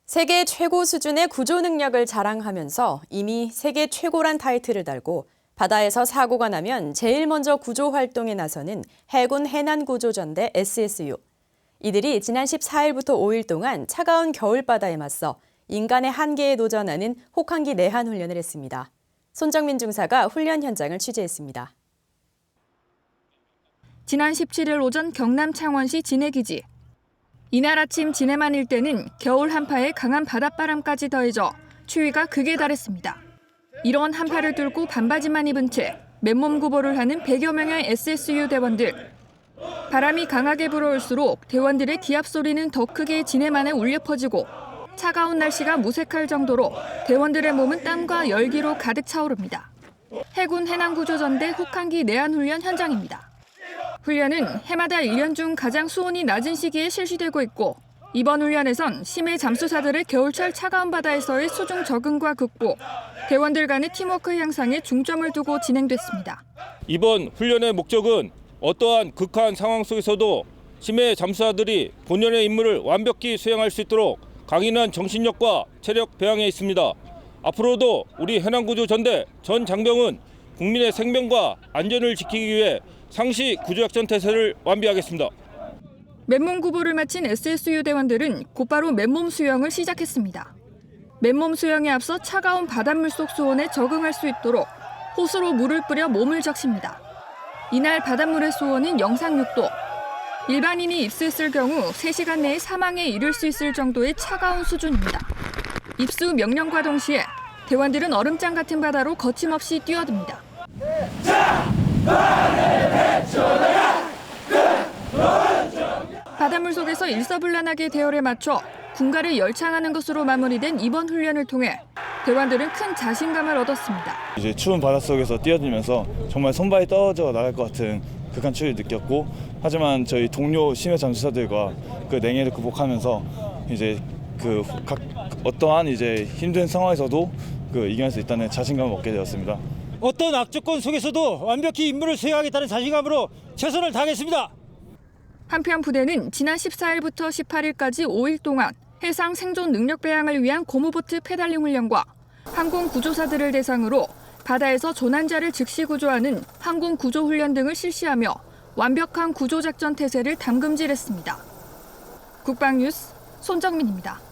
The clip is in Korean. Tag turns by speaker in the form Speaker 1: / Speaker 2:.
Speaker 1: 세계 최고 수준의 구조 능력을 자랑하면서 이미 세계 최고란 타이틀을 달고 바다에서 사고가 나면 제일 먼저 구조 활동에 나서는 해군 해난구조전대 SSU. 이들이 지난 14일부터 5일 동안 차가운 겨울바다에 맞서 인간의 한계에 도전하는 혹한기 내한 훈련을 했습니다. 손정민 중사가 훈련 현장을 취재했습니다.
Speaker 2: 지난 17일 오전 경남 창원시 진해기지. 이날 아침 진해만 일대는 겨울 한파에 강한 바닷바람까지 더해져 추위가 극에 달했습니다. 이런 한파를 뚫고 반바지만 입은 채 맨몸 구보를 하는 100여 명의 SSU 대원들. 바람이 강하게 불어올수록 대원들의 기합 소리는 더 크게 진해만에 울려 퍼지고 차가운 날씨가 무색할 정도로 대원들의 몸은 땀과 열기로 가득 차오릅니다. 해군 해난구조전대 혹한기 내한훈련 현장입니다. 훈련은 해마다 1년 중 가장 수온이 낮은 시기에 실시되고 있고 이번 훈련에선 심해 잠수사들의 겨울철 차가운 바다에서의 수중 적응과 극복, 대원들 간의 팀워크 향상에 중점을 두고 진행됐습니다.
Speaker 3: 이번 훈련의 목적은 어떠한 극한 상황 속에서도 심해 잠수사들이 본연의 임무를 완벽히 수행할 수 있도록 강인한 정신력과 체력 배양에 있습니다. 앞으로도 우리 해난구조전대 전 장병은 국민의 생명과 안전을 지키기 위해 상시 구조작전 태세를 완비하겠습니다.
Speaker 2: 맨몸 구보를 마친 SSU 대원들은 곧바로 맨몸 수영을 시작했습니다. 맨몸 수영에 앞서 차가운 바닷물 속 수온에 적응할 수 있도록 호스로 물을 뿌려 몸을 적십니다. 이날 바닷물의 수온은 영상 6도. 일반인이 입수했을 경우 3시간 내에 사망에 이를 수 있을 정도의 차가운 수준입니다. 입수 명령과 동시에 대원들은 얼음장 같은 바다로 거침없이 뛰어듭니다. 바닷물 속에서 일사불란하게 대열에 맞춰 군가를 열창하는 것으로 마무리된 이번 훈련을 통해 대원들은 큰 자신감을 얻었습니다.
Speaker 4: 이제 추운 바닷속에서 뛰어들면서 정말 손발이 떨어져 나갈 것 같은 극한 추위를 느꼈고, 하지만 저희 동료 심해 잠수사들과 그 냉해를 극복하면서 이제 어떠한 이제 힘든 상황에서도 이겨낼 수 있다는 자신감을 얻게 되었습니다.
Speaker 5: 어떤 악조건 속에서도 완벽히 임무를 수행하겠다는 자신감으로 최선을 다하겠습니다.
Speaker 2: 한편 부대는 지난 14일부터 18일까지 5일 동안 해상 생존 능력 배양을 위한 고무보트 페달링 훈련과 항공 구조사들을 대상으로 바다에서 조난자를 즉시 구조하는 항공 구조 훈련 등을 실시하며 완벽한 구조작전 태세를 담금질했습니다. 국방뉴스 손정민입니다.